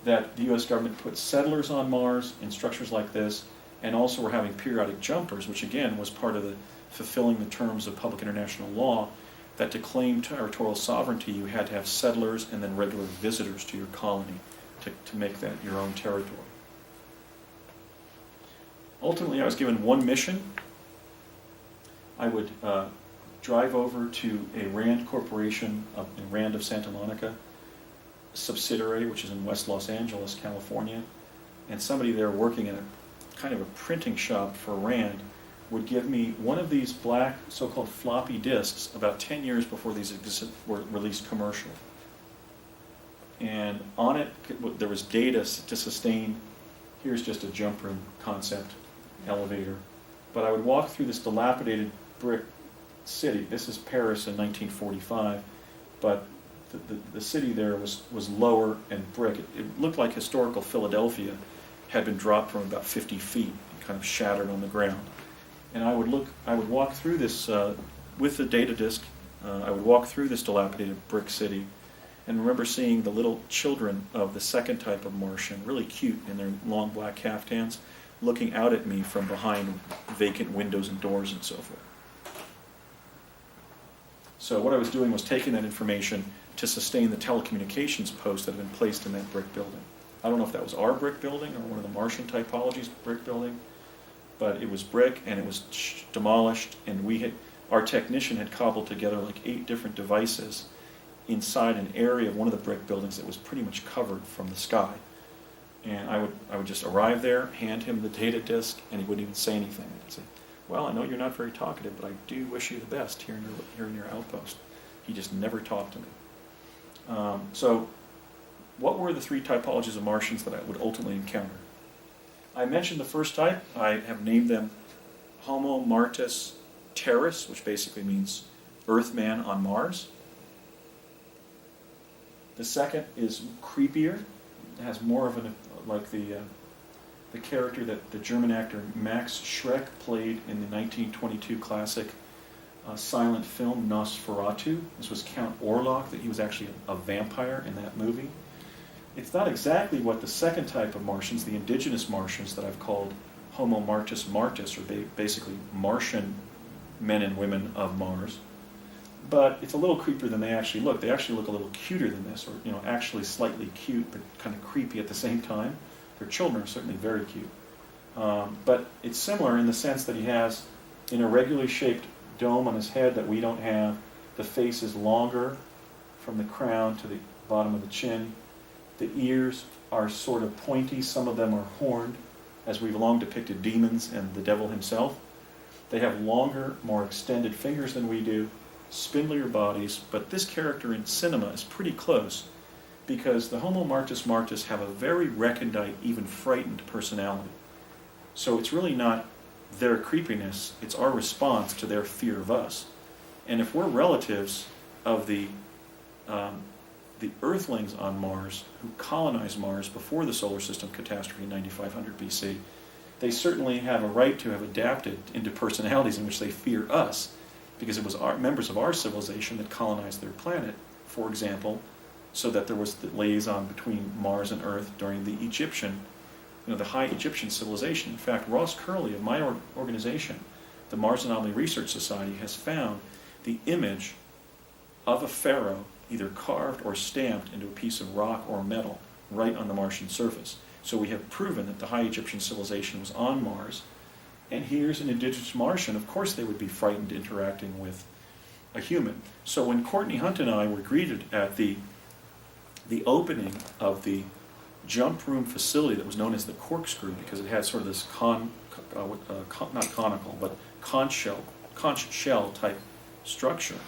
that the U.S. government put settlers on Mars in structures like this, and also we're having periodic jumpers, which again was part of the fulfilling the terms of public international law, that to claim territorial sovereignty you had to have settlers and then regular visitors to your colony to make that your own territory. Ultimately, I was given one mission. I would drive over to a RAND corporation in RAND of Santa Monica subsidiary, which is in West Los Angeles, California, and somebody there working in a kind of a printing shop for RAND would give me one of these black so-called floppy disks about 10 years before these were released commercially. And on it, there was data to sustain, here's just a jump room concept, elevator. But I would walk through this dilapidated brick city. This is Paris in 1945, but the city there was lower and brick. It looked like historical Philadelphia had been dropped from about 50 feet and kind of shattered on the ground. And I would walk through this with the data disk. I would walk through this dilapidated brick city, and remember seeing the little children of the second type of Martian, really cute in their long black caftans, looking out at me from behind vacant windows and doors and so forth. So what I was doing was taking that information to sustain the telecommunications post that had been placed in that brick building. I don't know if that was our brick building or one of the Martian typology's brick building, but it was brick and it was demolished, and our technician had cobbled together like 8 different devices inside an area of one of the brick buildings that was pretty much covered from the sky. And I would just arrive there, hand him the data disk, and he wouldn't even say anything. I'd say, well, I know you're not very talkative, but I do wish you the best here in your outpost. He just never talked to me. So what were the 3 typologies of Martians that I would ultimately encounter? I mentioned the first type. I have named them Homo Martis Terris, which basically means Earthman on Mars. The second is creepier. It has more of like the character that the German actor Max Schreck played in the 1922 classic silent film Nosferatu. This was Count Orlok, that he was actually a vampire in that movie. It's not exactly what the second type of Martians, the indigenous Martians that I've called Homo Martis Martis, or basically Martian men and women of Mars, but it's a little creepier than they actually look. They actually look a little cuter than this, or actually slightly cute, but kind of creepy at the same time. Their children are certainly very cute. But it's similar in the sense that he has an irregularly shaped dome on his head that we don't have. The face is longer from the crown to the bottom of the chin. The ears are sort of pointy. Some of them are horned, as we've long depicted demons and the devil himself. They have longer, more extended fingers than we do, spindlier bodies, but this character in cinema is pretty close, because the Homo Martis Martis have a very recondite, even frightened personality. So it's really not their creepiness, it's our response to their fear of us. And if we're relatives of the Earthlings on Mars who colonized Mars before the solar system catastrophe in 9500 BC, they certainly have a right to have adapted into personalities in which they fear us, because it was members of our civilization that colonized their planet, for example, so that there was the liaison between Mars and Earth during the Egyptian, the high Egyptian civilization. In fact, Ross Curley of my organization, the Mars Anomaly Research Society, has found the image of a pharaoh either carved or stamped into a piece of rock or metal right on the Martian surface. So we have proven that the high Egyptian civilization was on Mars. And here's an indigenous Martian. Of course they would be frightened interacting with a human. So when Courtney Hunt and I were greeted at the opening of the jump room facility that was known as the Corkscrew, because it had sort of this not conical, but conch shell type structure,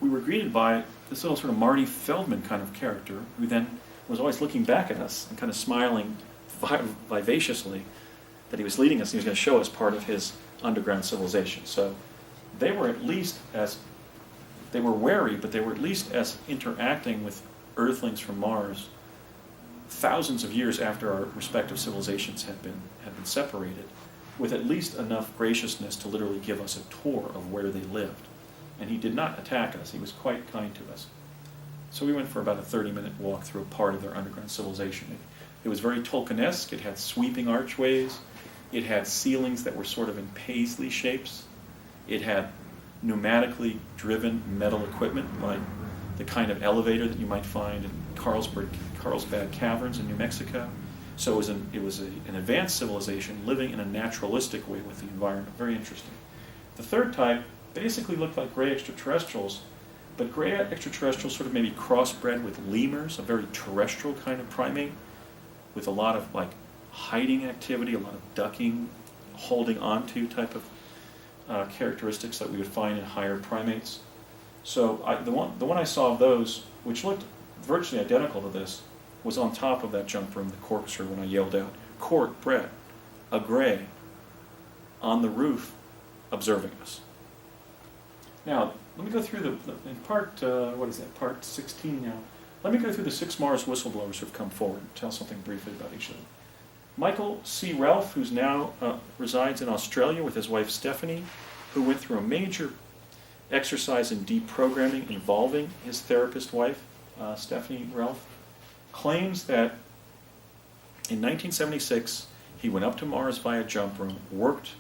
we were greeted by this little sort of Marty Feldman kind of character, who then was always looking back at us and kind of smiling vivaciously that he was leading us, and he was going to show us part of his underground civilization. So they were wary, but they were at least as interacting with Earthlings from Mars thousands of years after our respective civilizations had been separated, with at least enough graciousness to literally give us a tour of where they lived. And he did not attack us. He was quite kind to us. So we went for about a 30-minute walk through a part of their underground civilization. It was very Tolkien-esque. It had sweeping archways. It had ceilings that were sort of in paisley shapes. It had pneumatically driven metal equipment, like the kind of elevator that you might find in Carlsbad Caverns in New Mexico. So it was an advanced civilization living in a naturalistic way with the environment. Very interesting. The third type basically looked like gray extraterrestrials, but gray extraterrestrials sort of maybe crossbred with lemurs, a very terrestrial kind of primate, with a lot of like hiding activity, a lot of ducking, holding onto type of characteristics that we would find in higher primates. So the one I saw of those, which looked virtually identical to this, was on top of that jump room, the corkscrew, when I yelled out, "Court, Brett, a gray, on the roof, observing us." Now, let me go through in part, part 16 now. Let me go through the 6 Mars whistleblowers who've come forward and tell something briefly about each of them. Michael C. Ralph, who's now resides in Australia with his wife Stephanie, who went through a major exercise in deprogramming involving his therapist wife, Stephanie Ralph, claims that in 1976 he went up to Mars via jump room, worked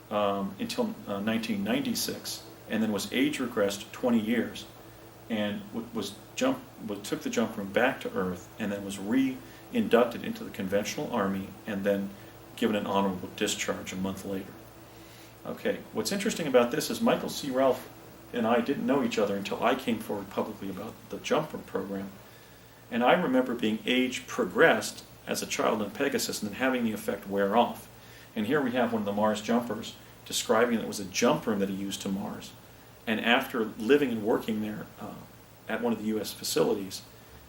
until 1996, and then was age regressed 20 years, and took the jump room back to Earth, and then was re-inducted into the conventional Army, and then given an honorable discharge a month later. Okay, what's interesting about this is Michael C. Ralph and I didn't know each other until I came forward publicly about the jump room program. And I remember being age progressed as a child on Pegasus and then having the effect wear off. And here we have one of the Mars jumpers describing that it was a jump room that he used to Mars. And after living and working there at one of the U.S. facilities,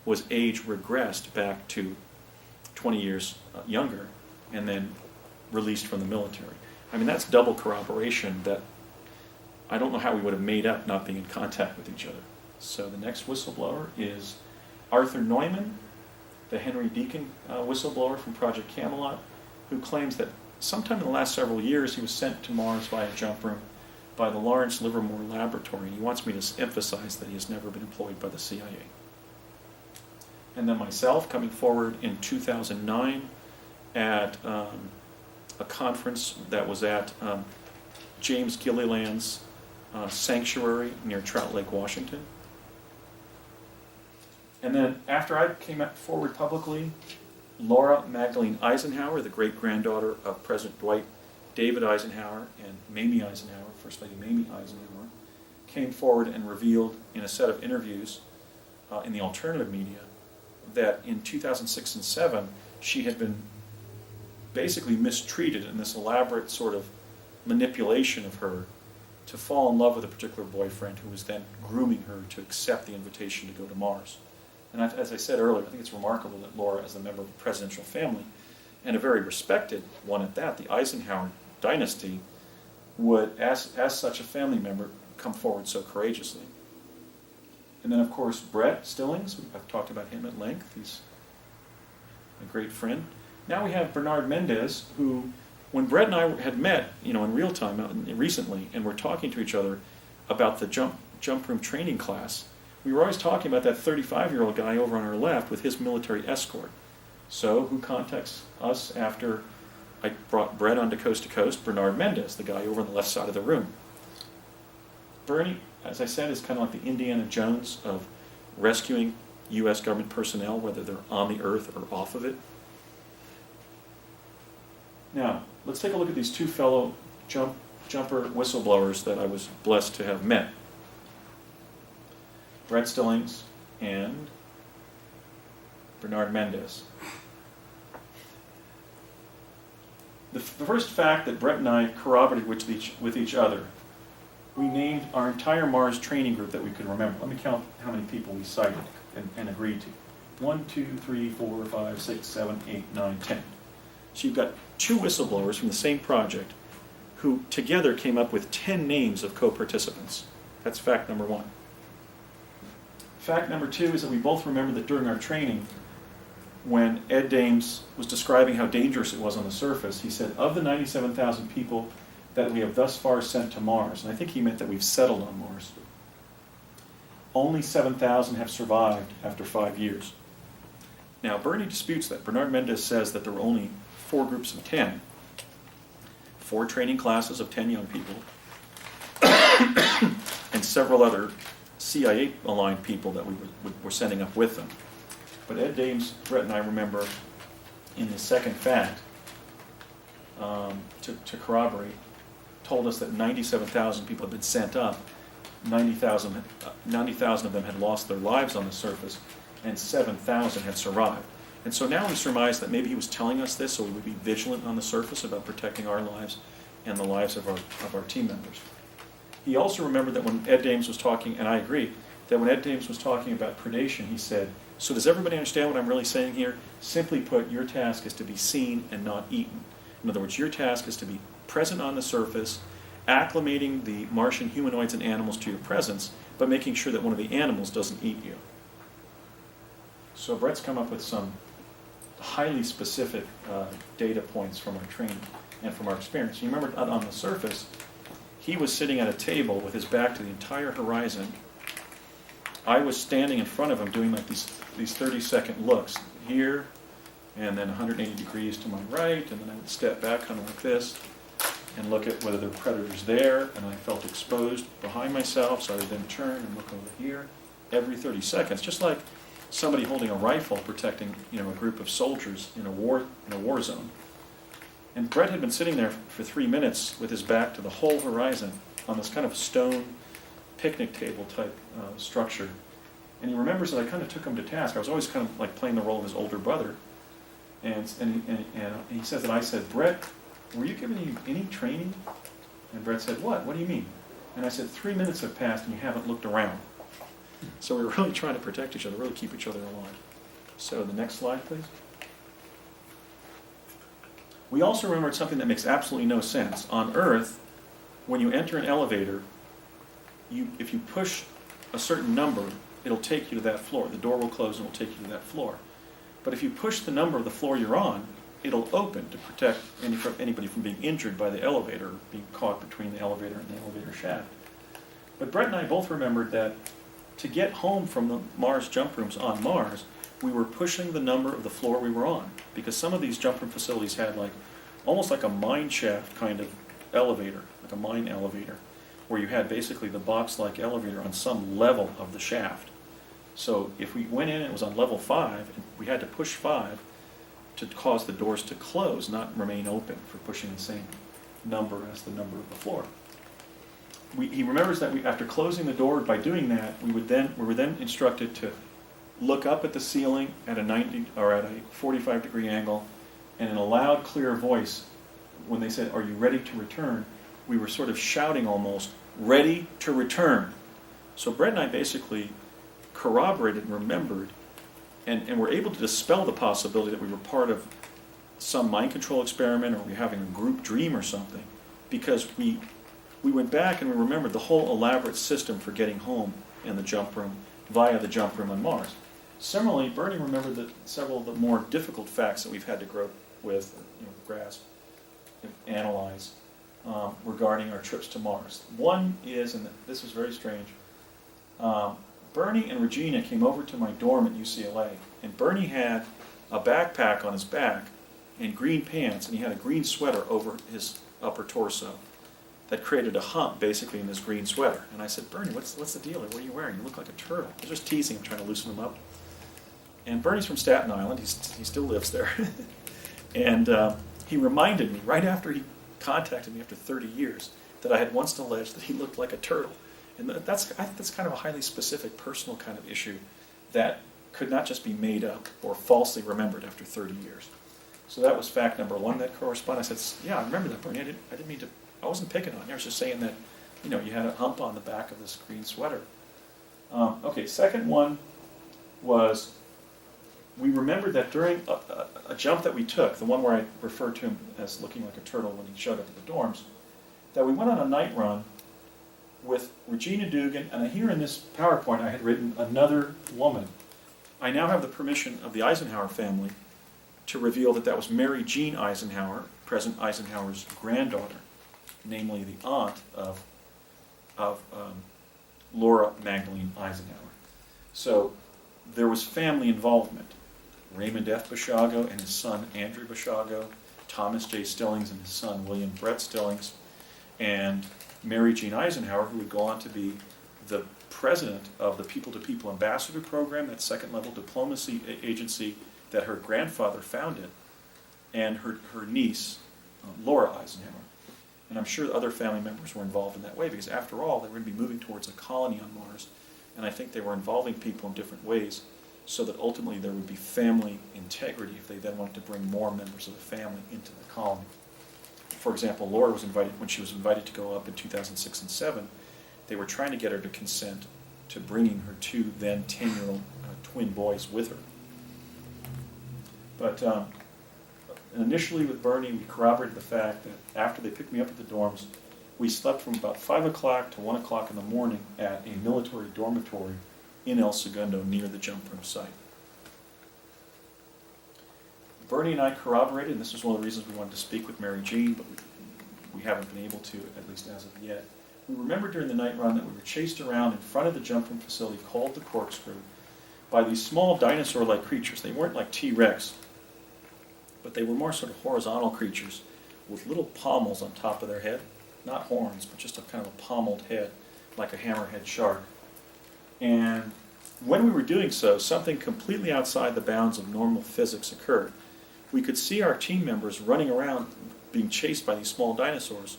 was age regressed back to 20 years younger and then released from the military. I mean, that's double corroboration that I don't know how we would have made up not being in contact with each other. So the next whistleblower is Arthur Neumann, the Henry Deacon whistleblower from Project Camelot, who claims that sometime in the last several years he was sent to Mars via jump room by the Lawrence Livermore Laboratory, and he wants me to emphasize that he has never been employed by the CIA. And then myself, coming forward in 2009 at a conference that was at James Gilliland's sanctuary near Trout Lake, Washington. And then after I came forward publicly, Laura Magdalene Eisenhower, the great-granddaughter of President Dwight David Eisenhower and Mamie Eisenhower, First Lady Mamie Eisenhower, came forward and revealed in a set of interviews in the alternative media that in 2006 and 2007 she had been basically mistreated in this elaborate sort of manipulation of her to fall in love with a particular boyfriend who was then grooming her to accept the invitation to go to Mars. And as I said earlier, I think it's remarkable that Laura, as a member of the presidential family, and a very respected one at that, the Eisenhower dynasty, would, as such a family member, come forward so courageously. And then, of course, Brett Stillings, I've talked about him at length. He's a great friend. Now we have Bernard Mendez, who, when Brett and I had met, in real time recently, and we're talking to each other about the jump room training class, we were always talking about that 35-year-old guy over on our left with his military escort. So, who contacts us after I brought Brett onto Coast to Coast? Bernard Mendez, the guy over on the left side of the room. Bernie, as I said, is kind of like the Indiana Jones of rescuing U.S. government personnel, whether they're on the Earth or off of it. Now, let's take a look at these two fellow jumper whistleblowers that I was blessed to have met. Brett Stillings and Bernard Mendez. The first fact that Brett and I corroborated with each other, we named our entire Mars training group that we could remember. Let me count how many people we cited and agreed to. 1, 2, 3, 4, 5, 6, 7, 8, 9, 10. So you've got 2 whistleblowers from the same project who together came up with 10 names of co-participants. That's fact number 1. Fact number 2 is that we both remember that during our training, when Ed Dames was describing how dangerous it was on the surface, he said, of the 97,000 people that we have thus far sent to Mars, and I think he meant that we've settled on Mars, only 7,000 have survived after 5 years. Now, Bernie disputes that. Bernard Mendez says that there were only 4 groups of 10, 4 training classes of 10 young people, and several other CIA-aligned people that we were sending up with them. But Ed Dames, Brett, and I remember in the second fact, to corroborate, told us that 97,000 people had been sent up. 90,000 of them had lost their lives on the surface, and 7,000 had survived. And so now we surmise that maybe he was telling us this so we would be vigilant on the surface about protecting our lives and the lives of our team members. He also remembered that when Ed Dames was talking, and I agree, that when Ed Dames was talking about predation, he said, so does everybody understand what I'm really saying here? Simply put, your task is to be seen and not eaten. In other words, your task is to be present on the surface, acclimating the Martian humanoids and animals to your presence, but making sure that one of the animals doesn't eat you. So Brett's come up with some highly specific data points from our training and from our experience. You remember on the surface, he was sitting at a table with his back to the entire horizon. I was standing in front of him doing like these 30-second looks here, and then 180 degrees to my right, and then I would step back kind of like this and look at whether there were predators there, and I felt exposed behind myself, so I would then turn and look over here every 30 seconds, just like somebody holding a rifle protecting, a group of soldiers in a war zone. And Brett had been sitting there for 3 minutes with his back to the whole horizon on this kind of stone picnic table type structure. And he remembers that I kind of took him to task. I was always kind of like playing the role of his older brother. And he says that I said, Brett, were you giving any training? And Brett said, what? What do you mean? And I said, 3 minutes have passed and you haven't looked around. So we were really trying to protect each other, really keep each other alive. So the next slide, please. We also remembered something that makes absolutely no sense. On Earth, when you enter an elevator, if you push a certain number, it'll take you to that floor. The door will close and it'll take you to that floor. But if you push the number of the floor you're on, it'll open to protect anybody from being injured by the elevator, being caught between the elevator and the elevator shaft. But Brett and I both remembered that to get home from the Mars jump rooms on Mars, we were pushing the number of the floor we were on, because some of these jump room facilities had almost like a mine shaft kind of elevator, like a mine elevator, where you had basically the box-like elevator on some level of the shaft. So if we went in and it was on level 5, and we had to push 5 to cause the doors to close, not remain open, for pushing the same number as the number of the floor. He remembers that after closing the door, by doing that, we were then instructed to look up at the ceiling at a 90 or at a 45-degree angle, and in a loud, clear voice, when they said, "Are you ready to return?" we were sort of shouting almost, "Ready to return." So Brett and I basically corroborated and remembered, and were able to dispel the possibility that we were part of some mind control experiment, or we were having a group dream or something, because we went back and we remembered the whole elaborate system for getting home in the jump room via the jump room on Mars. Similarly, Bernie remembered several of the more difficult facts that we've had to grope with, grasp, analyze regarding our trips to Mars. One is, and this is very strange, Bernie and Regina came over to my dorm at UCLA, and Bernie had a backpack on his back and green pants, and he had a green sweater over his upper torso that created a hump basically in this green sweater. And I said, "Bernie, what's the deal? What are you wearing? You look like a turtle." I was just teasing him, trying to loosen him up. And Bernie's from Staten Island. He still lives there. And he reminded me, right after he contacted me after 30 years, that I had once alleged that he looked like a turtle. And I think that's kind of a highly specific personal kind of issue that could not just be made up or falsely remembered after 30 years. So that was fact number one that corresponded. I said, "Yeah, I remember that, Bernie. I didn't mean to. I wasn't picking on you. I was just saying that, you had a hump on the back of this green sweater." Okay, second one was, we remembered that during a jump that we took, the one where I referred to him as looking like a turtle when he showed up at the dorms, that we went on a night run with Regina Dugan, and here in this PowerPoint I had written another woman. I now have the permission of the Eisenhower family to reveal that was Mary Jean Eisenhower, President Eisenhower's granddaughter, namely the aunt of Laura Magdalene Eisenhower. So there was family involvement. Raymond F. Bashago and his son Andrew Bashago, Thomas J. Stillings and his son William Brett Stillings, and Mary Jean Eisenhower, who would go on to be the president of the People-to-People Ambassador Program, that second-level diplomacy agency that her grandfather founded, and her niece, Laura Eisenhower. And I'm sure other family members were involved in that way, because after all, they were going to be moving towards a colony on Mars, and I think they were involving people in different ways so that ultimately there would be family integrity if they then wanted to bring more members of the family into the colony. For example, Laura was invited, when she was invited to go up in 2006 and 2007, they were trying to get her to consent to bringing her two then 10-year-old twin boys with her. But initially with Bernie, we corroborated the fact that after they picked me up at the dorms, we slept from about 5 o'clock to 1 o'clock in the morning at a military dormitory in El Segundo near the jump room site. Bernie and I corroborated, and this was one of the reasons we wanted to speak with Mary Jean, but we haven't been able to, at least as of yet. We remember during the night run that we were chased around in front of the jump room facility called the Corkscrew by these small dinosaur-like creatures. They weren't like T-Rex, but they were more sort of horizontal creatures with little pommels on top of their head. Not horns, but just a kind of a pommeled head, like a hammerhead shark. And when we were doing so, something completely outside the bounds of normal physics occurred. We could see our team members running around being chased by these small dinosaurs,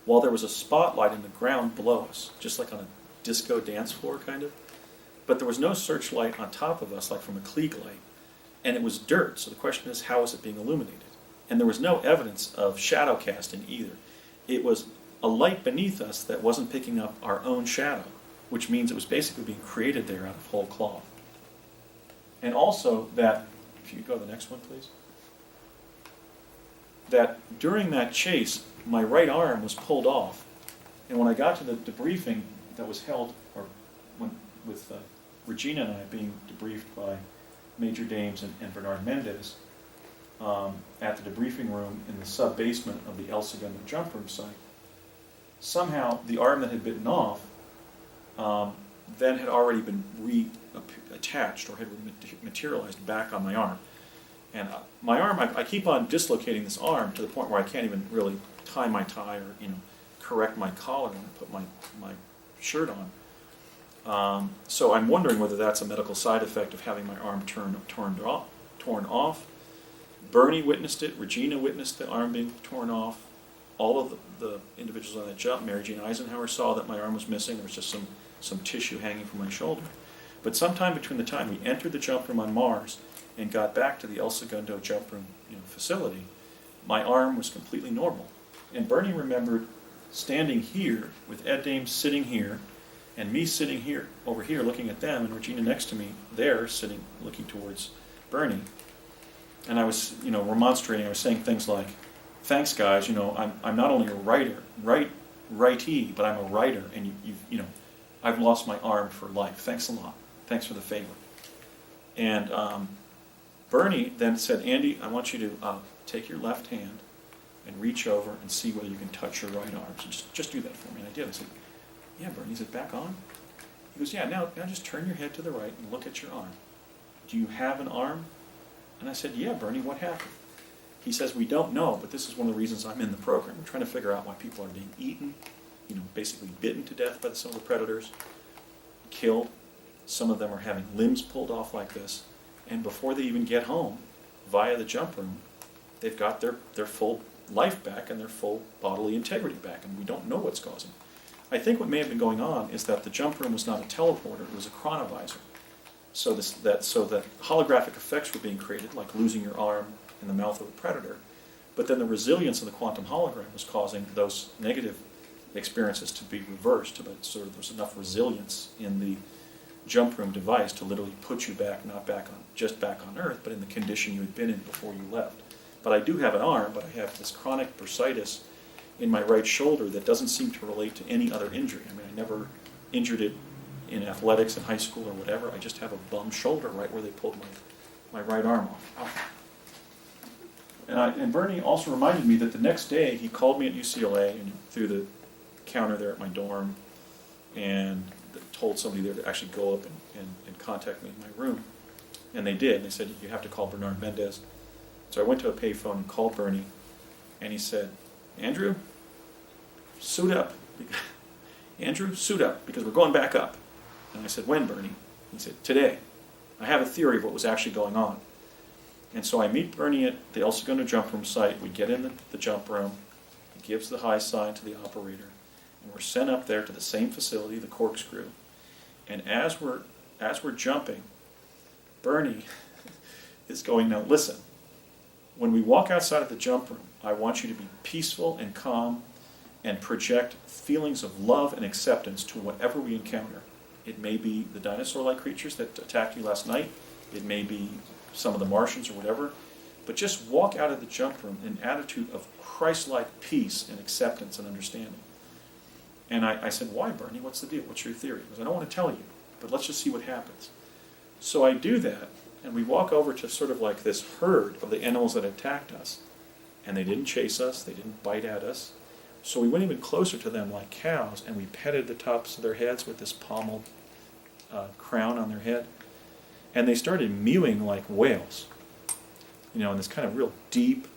while there was a spotlight in the ground below us, just like on a disco dance floor kind of. But there was no searchlight on top of us like from a Klieg light, and it was dirt, so the question is, how is it being illuminated? And there was no evidence of shadow casting either. It was a light beneath us that wasn't picking up our own shadow, which means it was basically being created there out of whole cloth. And also that, if you could go to the next one, please, that during that chase, my right arm was pulled off. And when I got to the debriefing that was held, with Regina and I being debriefed by Major Dames and Bernard Mendez, at the debriefing room in the sub-basement of the El Segundo jump room site, somehow the arm that had bitten off then had already been reattached or had materialized back on my arm. And my arm, I keep on dislocating this arm to the point where I can't even really tie my tie or correct my collar when I put my shirt on. So I'm wondering whether that's a medical side effect of having my arm torn off. Bernie witnessed it. Regina witnessed the arm being torn off. All of the individuals on that jump, Mary Jean Eisenhower, saw that my arm was missing. There was just some tissue hanging from my shoulder. But sometime between the time we entered the jump room on Mars and got back to the El Segundo jump room facility, my arm was completely normal. And Bernie remembered standing here with Ed Dames sitting here and me sitting here, over here, looking at them, and Regina next to me there, sitting, looking towards Bernie. And I was, remonstrating. I was saying things like, "Thanks, guys. I'm not only a righty, but I'm a writer, and I've lost my arm for life. Thanks a lot. Thanks for the favor." And Bernie then said, "Andy, I want you to take your left hand and reach over and see whether you can touch your right arm. So just do that for me." And I did. I said, "Yeah, Bernie, is it back on?" He goes, "Yeah, now just turn your head to the right and look at your arm. Do you have an arm?" And I said, "Yeah, Bernie, what happened?" He says, "We don't know, but this is one of the reasons I'm in the program. We're trying to figure out why people are being eaten, basically bitten to death by some of the predators, killed. Some of them are having limbs pulled off like this. And before they even get home, via the jump room, they've got their full life back and their full bodily integrity back, and we don't know what's causing it. I think what may have been going on is that the jump room was not a teleporter, it was a chronovisor. So that holographic effects were being created, like losing your arm in the mouth of a predator, but then the resilience of the quantum hologram was causing those negative experiences to be reversed, but sort of there's enough resilience in the jump room device to literally put you back, not just back on Earth, but in the condition you had been in before you left. But I do have an arm, but I have this chronic bursitis in my right shoulder that doesn't seem to relate to any other injury. I mean, I never injured it in athletics in high school or whatever. I just have a bum shoulder right where they pulled my right arm off. And Bernie also reminded me that the next day he called me at UCLA and through the counter there at my dorm, and told somebody there to actually go up and contact me in my room. And they did. And they said, you have to call Bernard Mendez. So I went to a payphone and called Bernie, and he said, Andrew, suit up. Andrew, suit up, because we're going back up. And I said, when, Bernie? He said, today. I have a theory of what was actually going on. And so I meet Bernie at the El Segundo jump room site. We get in the jump room. He gives the high sign to the operator. And we're sent up there to the same facility, the Corkscrew. And as we're jumping, Bernie is going, now listen, when we walk outside of the jump room, I want you to be peaceful and calm and project feelings of love and acceptance to whatever we encounter. It may be the dinosaur-like creatures that attacked you last night. It may be some of the Martians or whatever. But just walk out of the jump room in an attitude of Christ-like peace and acceptance and understanding. And I said, why, Bernie? What's the deal? What's your theory? He goes, I don't want to tell you, but let's just see what happens. So I do that, and we walk over to sort of like this herd of the animals that attacked us. And they didn't chase us. They didn't bite at us. So we went even closer to them like cows, and we petted the tops of their heads with this pommeled crown on their head. And they started mewing like whales, in this kind of real deep,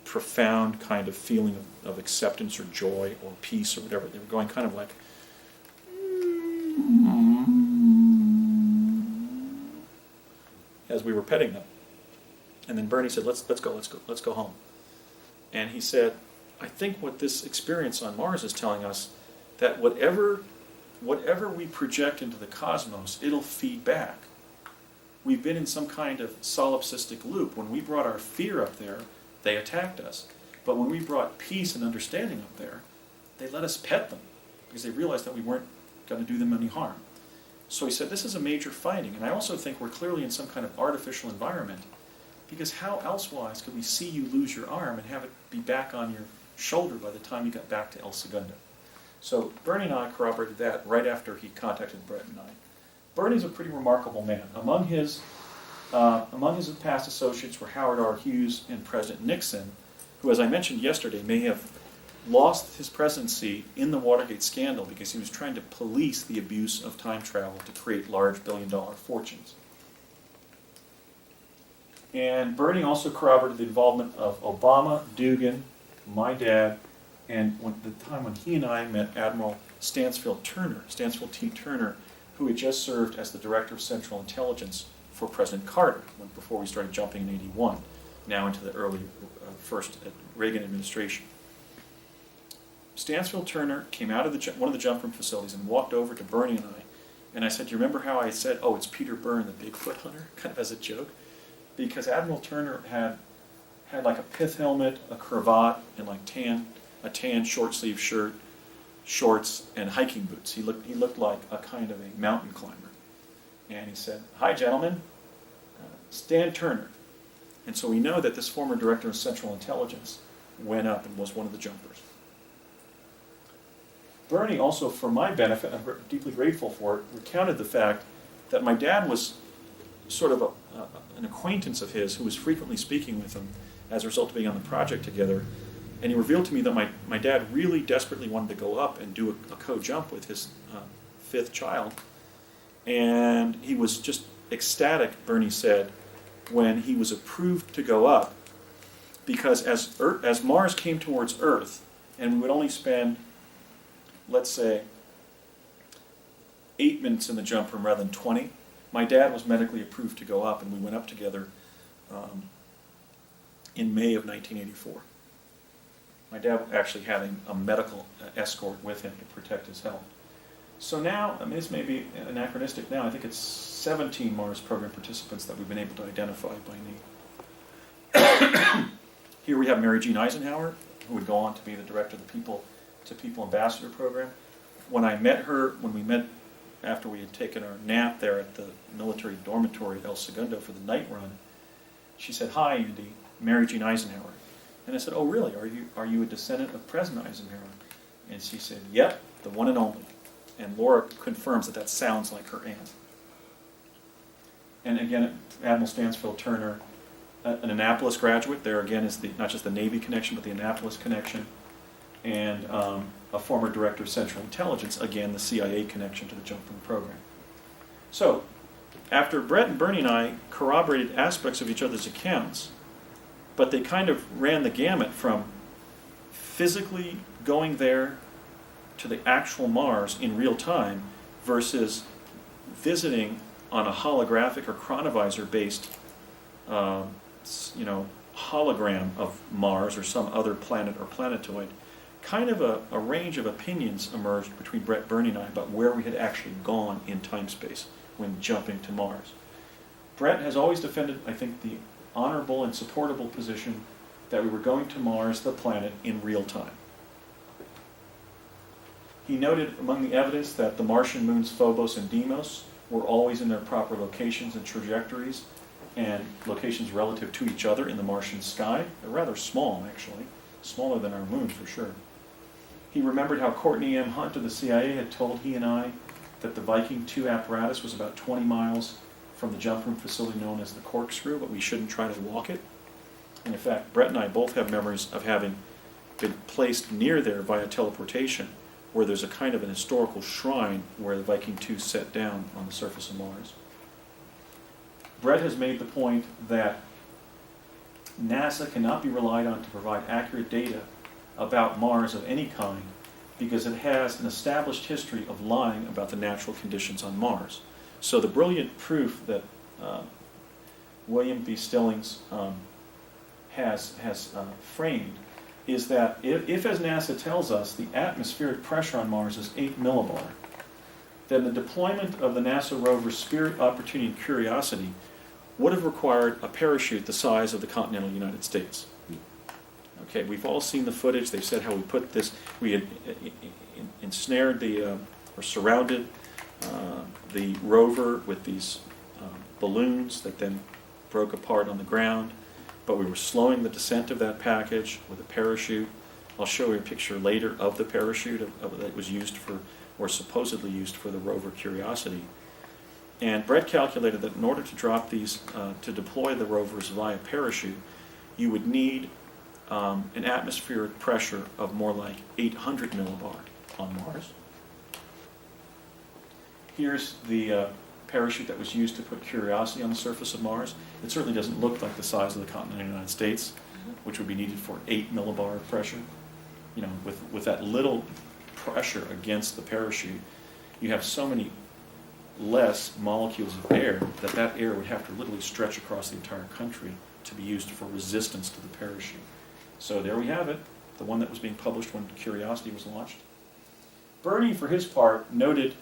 profound kind of feeling of acceptance or joy or peace or whatever. They were going kind of like, as we were petting them. And then Bernie said, let's go home. And he said, I think what this experience on Mars is telling us, that whatever we project into the cosmos, it'll feed back. We've been in some kind of solipsistic loop. When we brought our fear up there, they attacked us. But when we brought peace and understanding up there, they let us pet them, because they realized that we weren't going to do them any harm. So he said, this is a major finding. And I also think we're clearly in some kind of artificial environment, because how elsewise could we see you lose your arm and have it be back on your shoulder by the time you got back to El Segundo? So Bernie and I corroborated that right after he contacted Brett and I. Bernie's a pretty remarkable man. Among his past associates were Howard R. Hughes and President Nixon, who, as I mentioned yesterday, may have lost his presidency in the Watergate scandal because he was trying to police the abuse of time travel to create large billion-dollar fortunes. And Bernie also corroborated the involvement of Obama, Dugan, my dad, and the time when he and I met Admiral Stansfield T. Turner, who had just served as the Director of Central Intelligence for President Carter, before we started jumping in '81, now into the early first Reagan administration. Stansfield Turner came out of one of the jump room facilities and walked over to Bernie and I said, do you remember how I said, oh, it's Peter Byrne, the Bigfoot hunter, kind of as a joke? Because Admiral Turner had like a pith helmet, a cravat, and like a tan short sleeve shirt, shorts, and hiking boots. He looked like a kind of a mountain climber. And he said, hi gentlemen, Stan Turner. And so we know that this former Director of Central Intelligence went up and was one of the jumpers. Bernie also, for my benefit, I'm deeply grateful for it, recounted the fact that my dad was sort of an acquaintance of his who was frequently speaking with him as a result of being on the project together. And he revealed to me that my dad really desperately wanted to go up and do a co-jump with his fifth child. And he was just ecstatic, Bernie said, when he was approved to go up, because as Mars came towards Earth, and we would only spend, let's say, 8 minutes in the jump room rather than 20, my dad was medically approved to go up, and we went up together in May of 1984. My dad actually had a medical escort with him to protect his health. So now, this may be anachronistic now, I think it's 17 Mars program participants that we've been able to identify by name. Here we have Mary Jean Eisenhower, who would go on to be the director of the People to People Ambassador program. When we met after we had taken our nap there at the military dormitory at El Segundo for the night run, she said, hi Andy, Mary Jean Eisenhower. And I said, oh really, are you a descendant of President Eisenhower? And she said, yep, the one and only. And Laura confirms that sounds like her aunt. And again, Admiral Stansfield Turner, an Annapolis graduate. There again is not just the Navy connection, but the Annapolis connection. And a former director of Central Intelligence, again, the CIA connection to the jump from program. So, after Brett and Bernie and I corroborated aspects of each other's accounts, but they kind of ran the gamut from physically going there to the actual Mars in real time versus visiting on a holographic or chronovisor-based, hologram of Mars or some other planet or planetoid. Kind of a range of opinions emerged between Brett, Bernie, and I about where we had actually gone in time-space when jumping to Mars. Brett has always defended, I think, the honorable and supportable position that we were going to Mars, the planet, in real time. He noted among the evidence that the Martian moons Phobos and Deimos were always in their proper locations and trajectories and locations relative to each other in the Martian sky. They're rather small, actually. Smaller than our moon, for sure. He remembered how Courtney M. Hunt of the CIA had told he and I that the Viking 2 apparatus was about 20 miles from the jump room facility known as the Corkscrew, but we shouldn't try to walk it. And in fact, Brett and I both have memories of having been placed near there via teleportation, where there's a kind of an historical shrine where the Viking 2 set down on the surface of Mars. Brett has made the point that NASA cannot be relied on to provide accurate data about Mars of any kind because it has an established history of lying about the natural conditions on Mars. So the brilliant proof that William B. Stillings has framed is that if, as NASA tells us, the atmospheric pressure on Mars is 8 millibar, then the deployment of the NASA rovers Spirit, Opportunity, and Curiosity would have required a parachute the size of the continental United States. Okay, we've all seen the footage. They've said how we put this, we had ensnared or surrounded the rover with these balloons that then broke apart on the ground, but we were slowing the descent of that package with a parachute. I'll show you a picture later of the parachute that was used for, or supposedly used for, the rover Curiosity. And Brett calculated that in order to drop these, to deploy the rovers via parachute, you would need an atmospheric pressure of more like 800 millibar on Mars. Here's the parachute that was used to put Curiosity on the surface of Mars. It certainly doesn't look like the size of the continental United States, which would be needed for 8 millibar pressure. You know, with that little pressure against the parachute, you have so many less molecules of air that air would have to literally stretch across the entire country to be used for resistance to the parachute. So there we have it, the one that was being published when Curiosity was launched. Bernie, for his part, noted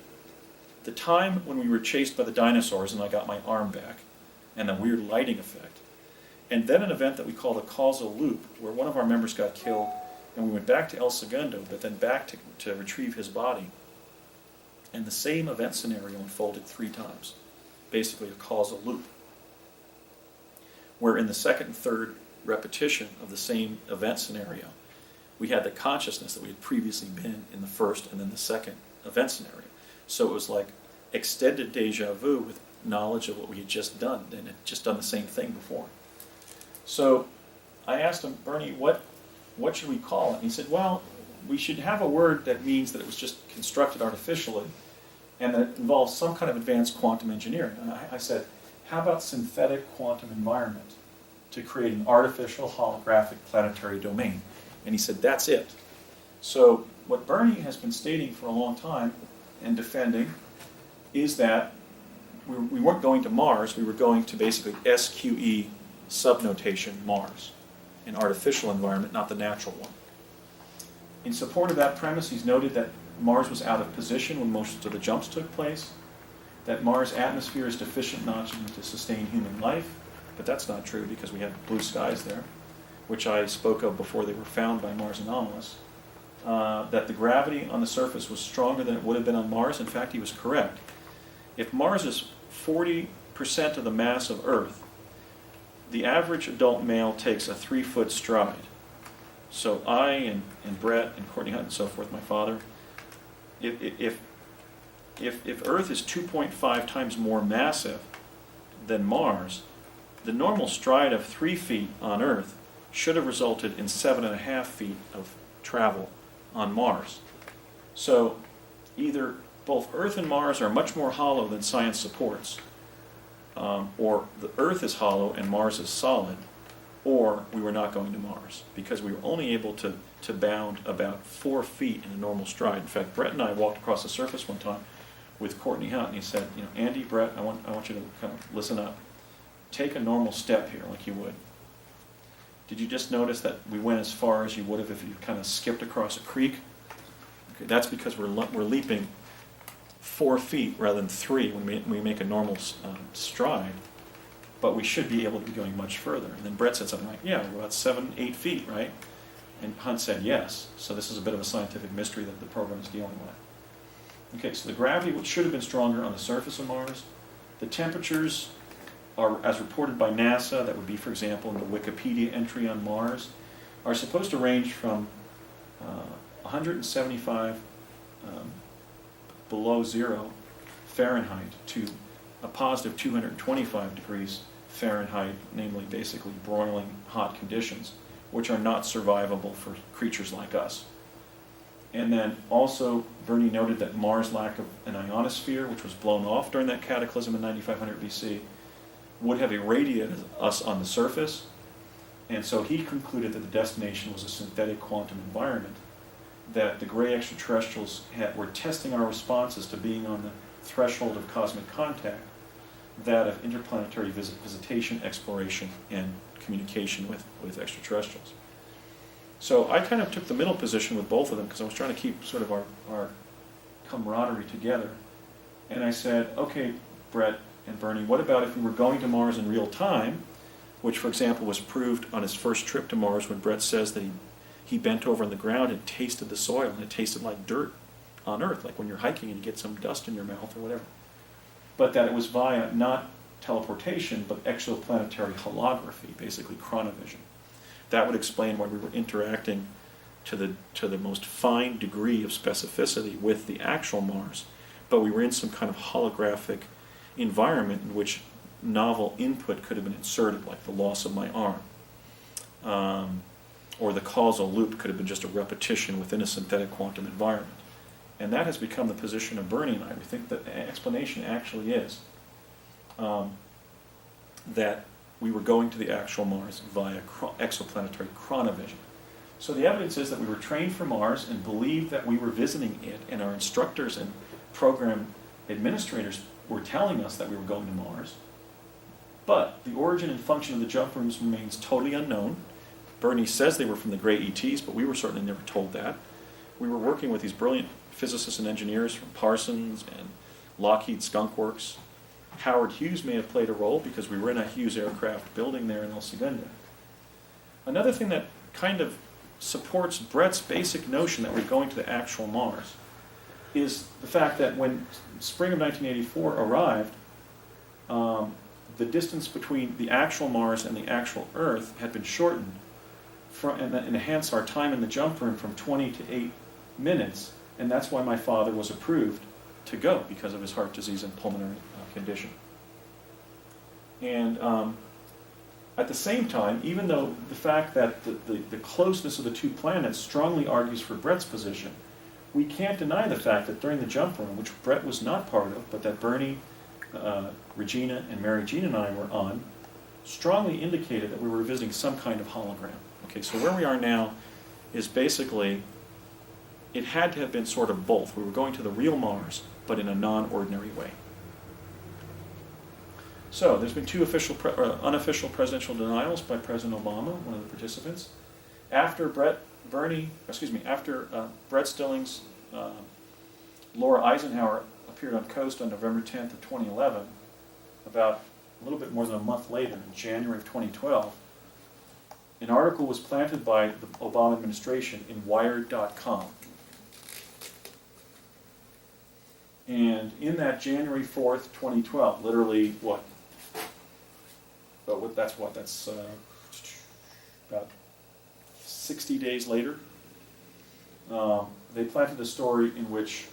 the time when we were chased by the dinosaurs and I got my arm back, and the weird lighting effect. And then an event that we call the causal loop, where one of our members got killed, and we went back to El Segundo, but then back to retrieve his body. And the same event scenario unfolded 3 times, basically a causal loop, where in the second and third repetition of the same event scenario, we had the consciousness that we had previously been in the first and then the second event scenario. So it was like extended deja vu with knowledge of what we had just done, and had just done the same thing before. So I asked him, Bernie, what should we call it? And he said, well, we should have a word that means that it was just constructed artificially and that involves some kind of advanced quantum engineering. And I said, how about synthetic quantum environment to create an artificial holographic planetary domain? And he said, that's it. So what Bernie has been stating for a long time and defending is that we weren't going to Mars, we were going to basically SQE subnotation Mars, an artificial environment, not the natural one. In support of that premise, he's noted that Mars was out of position when most of the jumps took place, that Mars' atmosphere is deficient in oxygen to sustain human life, but that's not true because we have blue skies there, which I spoke of before they were found by Mars anomalies. That the gravity on the surface was stronger than it would have been on Mars. In fact, he was correct. If Mars is 40% of the mass of Earth, the average adult male takes a 3-foot stride. So I and Brett and Courtney Hunt and so forth, my father, if Earth is 2.5 times more massive than Mars, the normal stride of 3 feet on Earth should have resulted in 7.5 feet of travel on Mars. So either both Earth and Mars are much more hollow than science supports, or the Earth is hollow and Mars is solid, or we were not going to Mars, because we were only able to bound about 4 feet in a normal stride. In fact, Brett and I walked across the surface one time with Courtney Hunt, and he said, Andy, Brett, I want you to kind of listen up. Take a normal step here like you would. Did you just notice that we went as far as you would have if you kind of skipped across a creek? Okay, that's because we're leaping 4 feet rather than 3 when we make a normal stride, but we should be able to be going much further. And then Brett said something like, yeah, we're about 7, 8 feet, right? And Hunt said yes. So this is a bit of a scientific mystery that the program is dealing with. Okay, so the gravity should have been stronger on the surface of Mars. The temperatures are, as reported by NASA, that would be, for example, in the Wikipedia entry on Mars, are supposed to range from 175 below 0 Fahrenheit to a positive 225 degrees Fahrenheit, namely basically broiling hot conditions, which are not survivable for creatures like us. And then also, Bernie noted that Mars' lack of an ionosphere, which was blown off during that cataclysm in 9500 BC, would have irradiated us on the surface, and so he concluded that the destination was a synthetic quantum environment, that the gray extraterrestrials were testing our responses to being on the threshold of cosmic contact, that of interplanetary visitation, exploration, and communication with extraterrestrials. So I kind of took the middle position with both of them because I was trying to keep sort of our camaraderie together. And I said, okay, Brett and Bernie, what about if we were going to Mars in real time, which, for example, was proved on his first trip to Mars when Brett says that he bent over on the ground and tasted the soil, and it tasted like dirt on Earth, like when you're hiking and you get some dust in your mouth or whatever. But that it was via not teleportation, but exoplanetary holography, basically chronovision. That would explain why we were interacting to the most fine degree of specificity with the actual Mars, but we were in some kind of holographic environment in which novel input could have been inserted, like the loss of my arm. Or the causal loop could have been just a repetition within a synthetic quantum environment. And that has become the position of Bernie and I. We think that the explanation actually is that we were going to the actual Mars via exoplanetary chronovision. So the evidence is that we were trained for Mars and believed that we were visiting it, and our instructors and program administrators were telling us that we were going to Mars. But the origin and function of the jump rooms remains totally unknown. Bernie says they were from the Gray ETs, but we were certainly never told that. We were working with these brilliant physicists and engineers from Parsons and Lockheed Skunk Works. Howard Hughes may have played a role because we were in a Hughes aircraft building there in El Segundo. Another thing that kind of supports Brett's basic notion that we're going to the actual Mars is the fact that when spring of 1984 arrived, the distance between the actual Mars and the actual Earth had been shortened, and hence our time in the jump room from 20 to 8 minutes, and that's why my father was approved to go because of his heart disease and pulmonary condition. And at the same time, even though the fact that the closeness of the two planets strongly argues for Brett's position, we can't deny the fact that during the jump room, which Brett was not part of, but that Bernie, Regina, and Mary Jean and I were on, strongly indicated that we were visiting some kind of hologram. Okay, so where we are now is basically, it had to have been sort of both. We were going to the real Mars, but in a non-ordinary way. So there's been 2 unofficial presidential denials by President Obama, one of the participants. After Brett Stillings, Laura Eisenhower appeared on Coast on November 10th of 2011, about a little bit more than a month later, in January of 2012, an article was planted by the Obama administration in Wired.com. And in that January 4th, 2012, literally what? That's about 60 days later, they planted a story in which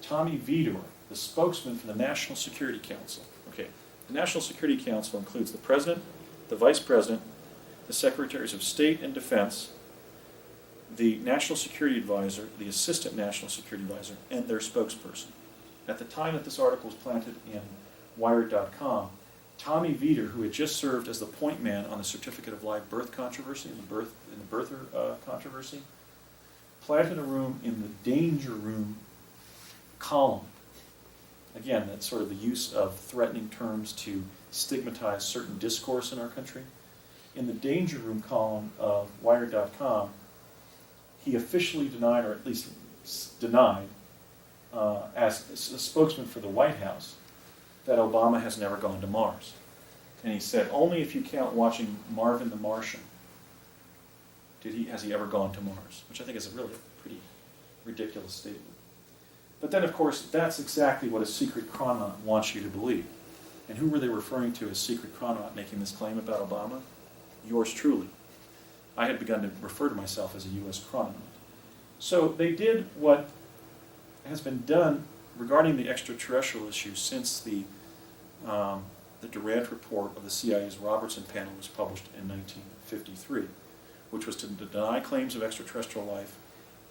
Tommy Vidor, the spokesman for the National Security Council, okay, the National Security Council includes the President, the Vice President, the Secretaries of State and Defense, the National Security Advisor, the Assistant National Security Advisor, and their spokesperson. At the time that this article was planted in Wired.com, Tommy Veeder, who had just served as the point man on the Certificate of Live Birth controversy, in the birther controversy, planted a room in the danger room column. Again, that's sort of the use of threatening terms to stigmatize certain discourse in our country. In the danger room column of Wired.com, he officially denied, or at least denied, as a spokesman for the White House, that Obama has never gone to Mars. And he said, only if you count watching Marvin the Martian has he ever gone to Mars, which I think is a really pretty ridiculous statement. But then, of course, that's exactly what a secret chrononaut wants you to believe. And who were they referring to as secret chrononaut making this claim about Obama? Yours truly. I had begun to refer to myself as a U.S. chrononaut. So they did what has been done regarding the extraterrestrial issue since the Durant report of the CIA's Robertson panel was published in 1953, which was to deny claims of extraterrestrial life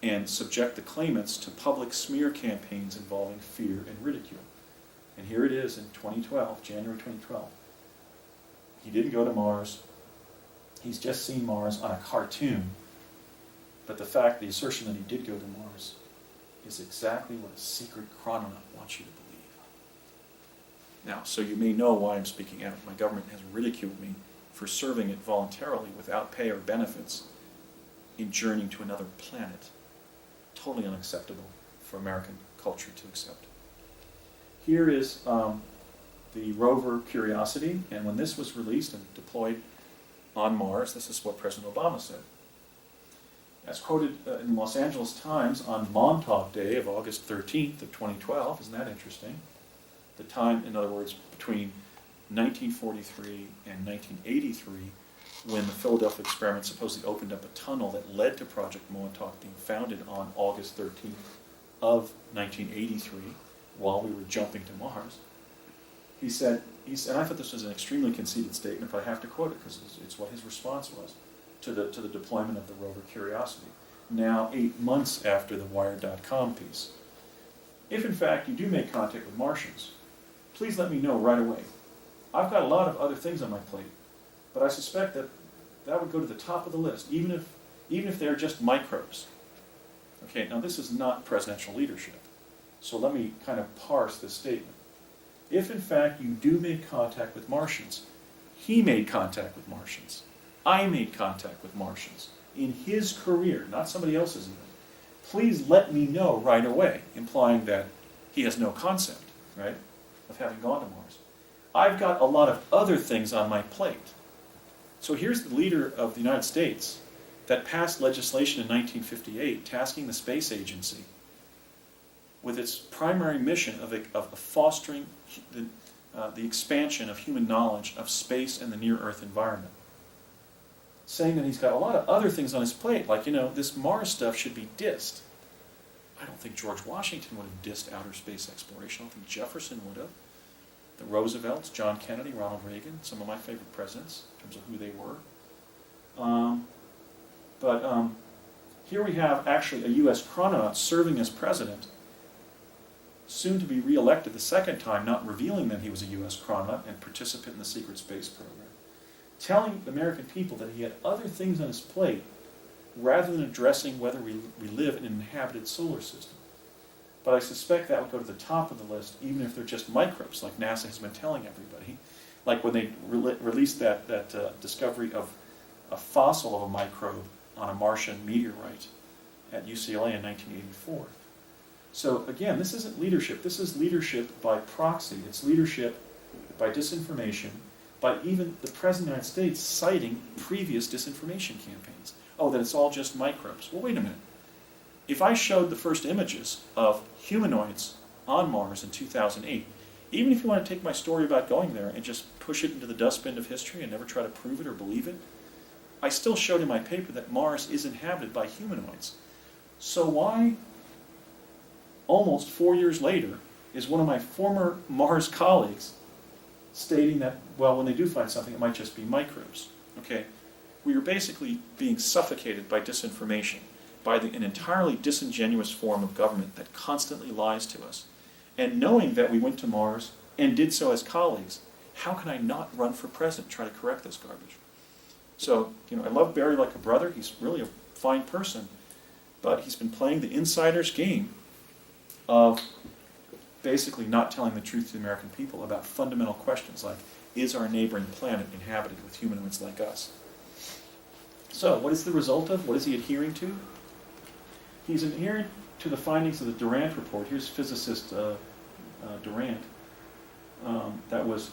and subject the claimants to public smear campaigns involving fear and ridicule. And here it is in 2012, January 2012. He didn't go to Mars. He's just seen Mars on a cartoon. But the assertion that he did go to Mars is exactly what a secret chrononaut wants you to believe. Now, so you may know why I'm speaking out. My government has ridiculed me for serving it voluntarily without pay or benefits in journeying to another planet. Totally unacceptable for American culture to accept. Here is the rover Curiosity, and when this was released and deployed on Mars, this is what President Obama said. As quoted in the Los Angeles Times on Montauk Day of August 13th of 2012, isn't that interesting? The time, in other words, between 1943 and 1983, when the Philadelphia experiment supposedly opened up a tunnel that led to Project Montauk being founded on August 13th of 1983, while we were jumping to Mars. He said, and I thought this was an extremely conceited statement, but I have to quote it because it's what his response was to the deployment of the rover Curiosity, now 8 months after the Wired.com piece. If in fact you do make contact with Martians, please let me know right away. I've got a lot of other things on my plate, but I suspect that would go to the top of the list, even if they're just microbes. Okay, now this is not presidential leadership, so let me kind of parse this statement. If in fact you do make contact with Martians, he made contact with Martians. I made contact with Martians in his career, not somebody else's even. Please let me know right away, implying that he has no concept, right, of having gone to Mars. I've got a lot of other things on my plate. So here's the leader of the United States that passed legislation in 1958 tasking the space agency with its primary mission of fostering the expansion of human knowledge of space and the near-Earth environment. Saying that he's got a lot of other things on his plate, like, this Mars stuff should be dissed. I don't think George Washington would have dissed outer space exploration. I don't think Jefferson would have. The Roosevelts, John Kennedy, Ronald Reagan, some of my favorite presidents in terms of who they were. But here we have actually a U.S. chrononaut serving as president, soon to be re-elected the second time, not revealing that he was a U.S. chrononaut and participant in the secret space program, telling the American people that he had other things on his plate rather than addressing whether we live in an inhabited solar system. But I suspect that would go to the top of the list, even if they're just microbes, like NASA has been telling everybody. Like when they released that discovery of a fossil of a microbe on a Martian meteorite at UCLA in 1984. So again, this isn't leadership. This is leadership by proxy. It's leadership by disinformation, by even the President of the United States citing previous disinformation campaigns. Oh, that it's all just microbes. Well, wait a minute. If I showed the first images of humanoids on Mars in 2008, even if you want to take my story about going there and just push it into the dustbin of history and never try to prove it or believe it, I still showed in my paper that Mars is inhabited by humanoids. So why, almost 4 years later, is one of my former Mars colleagues stating that, well, when they do find something, it might just be microbes? Okay, we are basically being suffocated by disinformation. by an entirely disingenuous form of government that constantly lies to us. And knowing that we went to Mars and did so as colleagues, how can I not run for president, try to correct this garbage? So, I love Barry like a brother. He's really a fine person. But he's been playing the insider's game of basically not telling the truth to the American people about fundamental questions like, is our neighboring planet inhabited with humanoids like us? So, what is the result of? What is he adhering to? He's adhering to the findings of the Durant report. Here's physicist Durant. That was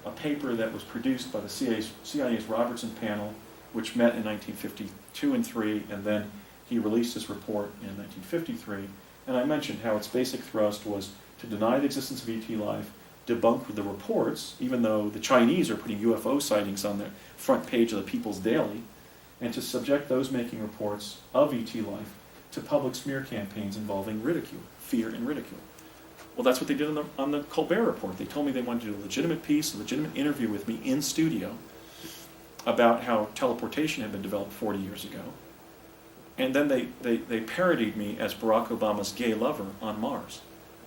a paper that was produced by the CIA's Robertson panel, which met in 1952 and 3, and then he released his report in 1953. And I mentioned how its basic thrust was to deny the existence of ET life, debunk the reports, even though the Chinese are putting UFO sightings on the front page of the People's Daily, and to subject those making reports of ET life to public smear campaigns involving ridicule, fear and ridicule. Well, that's what they did on the Colbert Report. They told me they wanted to do a legitimate piece, a legitimate interview with me in studio about how teleportation had been developed 40 years ago. And then they parodied me as Barack Obama's gay lover on Mars.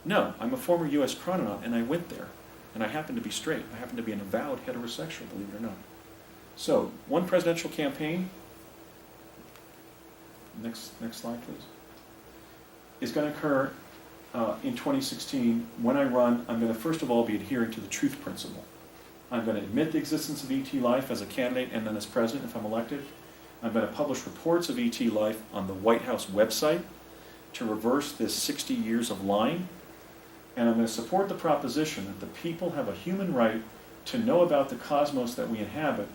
No, I'm a former U.S. chrononaut, and I went there. And I happen to be straight. I happen to be an avowed heterosexual, believe it or not. So, one presidential campaign, next slide please, is going to occur in 2016. When I run, I'm going to first of all be adhering to the truth principle. I'm going to admit the existence of ET life as a candidate and then as president if I'm elected. I'm going to publish reports of ET life on the White House website to reverse this 60 years of lying. And I'm going to support the proposition that the people have a human right to know about the cosmos that we inhabit,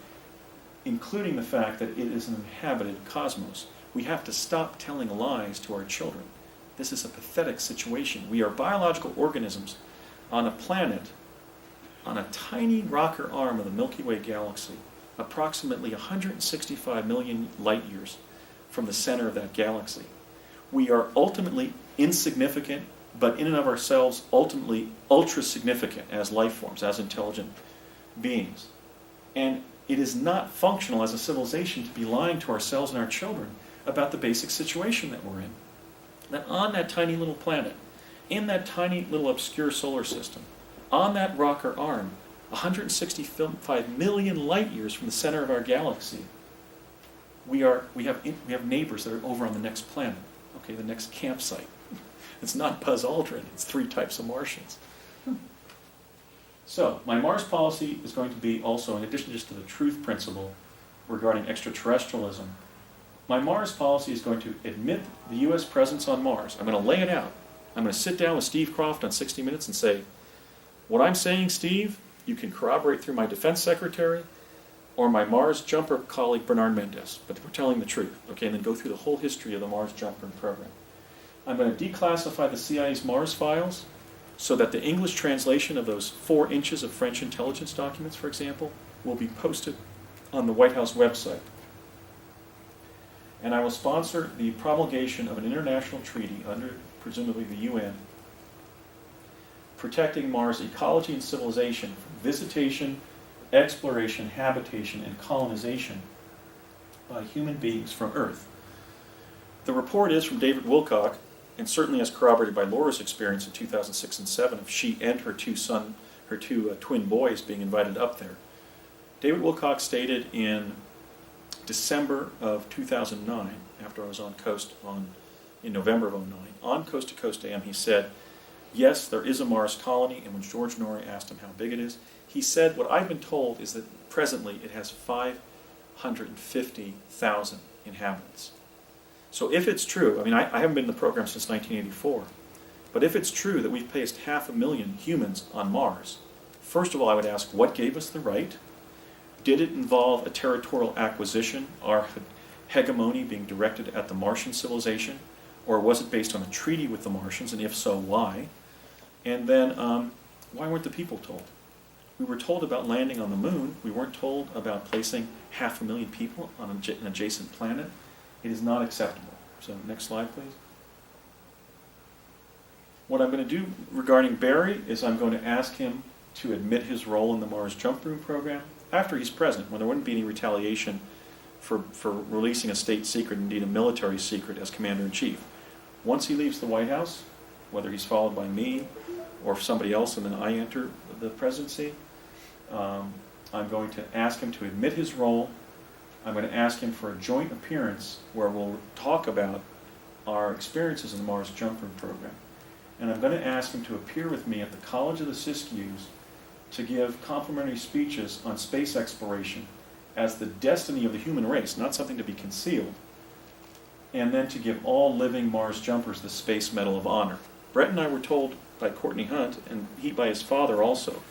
including the fact that it is an inhabited cosmos. We have to stop telling lies to our children. This is a pathetic situation. We are biological organisms on a planet, on a tiny rocker arm of the Milky Way galaxy, approximately 165 million light years from the center of that galaxy. We are ultimately insignificant, but in and of ourselves, ultimately ultra-significant as life forms, as intelligent beings. And it is not functional as a civilization to be lying to ourselves and our children about the basic situation that we're in. That on that tiny little planet, in that tiny little obscure solar system, on that rocker arm, 165 million light years from the center of our galaxy, we have neighbors that are over on the next planet, okay, the next campsite. It's not Buzz Aldrin, it's 3 types of Martians. So, my Mars policy is going to be also, in addition just to the truth principle regarding extraterrestrialism, my Mars policy is going to admit the U.S. presence on Mars. I'm going to lay it out. I'm going to sit down with Steve Croft on 60 Minutes and say, what I'm saying, Steve, you can corroborate through my defense secretary or my Mars jumper colleague, Bernard Mendez. But we're telling the truth, okay? And then go through the whole history of the Mars jumper program. I'm going to declassify the CIA's Mars files so that the English translation of those 4 inches of French intelligence documents, for example, will be posted on the White House website. And I will sponsor the promulgation of an international treaty under, presumably, the UN, protecting Mars' ecology and civilization from visitation, exploration, habitation, and colonization by human beings from Earth. The report is from David Wilcock, and certainly as corroborated by Laura's experience in 2006 and 2007 of she and her two twin boys being invited up there. David Wilcock stated in December of 2009, after I was on Coast in November of 2009, on Coast to Coast AM, he said, yes, there is a Mars colony, and when George Norrie asked him how big it is, he said, what I've been told is that presently it has 550,000 inhabitants. So if it's true, I mean, I haven't been in the program since 1984, but if it's true that we've placed 500,000 humans on Mars, first of all, I would ask, what gave us the right? Did it involve a territorial acquisition, our hegemony being directed at the Martian civilization, or was it based on a treaty with the Martians, and if so, why? And then, why weren't the people told? We were told about landing on the moon. We weren't told about placing 500,000 people on an adjacent planet. It is not acceptable. So, next slide, please. What I'm going to do regarding Barry is I'm going to ask him to admit his role in the Mars Jump Room program after he's president, when there wouldn't be any retaliation for releasing a state secret, indeed a military secret, as Commander-in-Chief. Once he leaves the White House, whether he's followed by me or somebody else and then I enter the presidency, I'm going to ask him to admit his role. I'm going to ask him for a joint appearance where we'll talk about our experiences in the Mars Jump Room program. And I'm going to ask him to appear with me at the College of the Siskiyous to give complimentary speeches on space exploration as the destiny of the human race, not something to be concealed, and then to give all living Mars jumpers the Space Medal of Honor. Brett and I were told by Courtney Hunt, and he by his father also,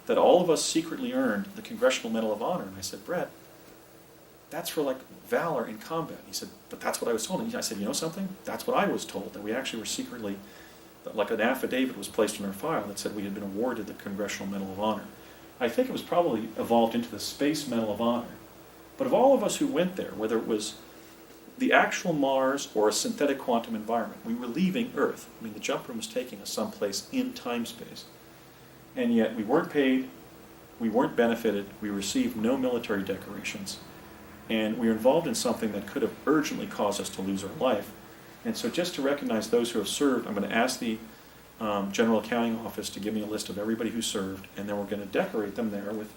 that all of us secretly earned the Congressional Medal of Honor. And I said, Brett, that's for like valor in combat. He said, but that's what I was told. And I said, you know something? That's what I was told, that we actually were secretly, like an affidavit was placed in our file that said we had been awarded the Congressional Medal of Honor. I think it was probably evolved into the Space Medal of Honor. But of all of us who went there, whether it was the actual Mars or a synthetic quantum environment, we were leaving Earth. I mean, the jump room was taking us someplace in time-space. And yet we weren't paid, we weren't benefited, we received no military decorations, and we were involved in something that could have urgently caused us to lose our life. And so just to recognize those who have served, I'm going to ask the General Accounting Office to give me a list of everybody who served, and then we're going to decorate them there with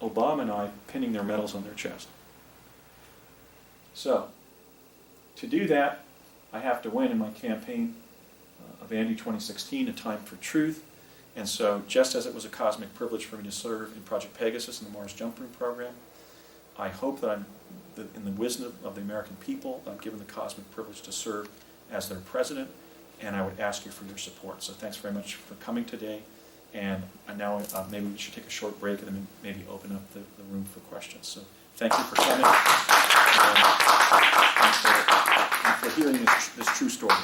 Obama and I pinning their medals on their chest. So, to do that, I have to win in my campaign of Andy 2016, A Time for Truth. And so, just as it was a cosmic privilege for me to serve in Project Pegasus in the Mars Jump Room program, I hope that in the wisdom of the American people, I'm given the cosmic privilege to serve as their president, and I would ask you for your support. So thanks very much for coming today, and now maybe we should take a short break and then maybe open up the room for questions. So thank you for coming and for hearing this true story.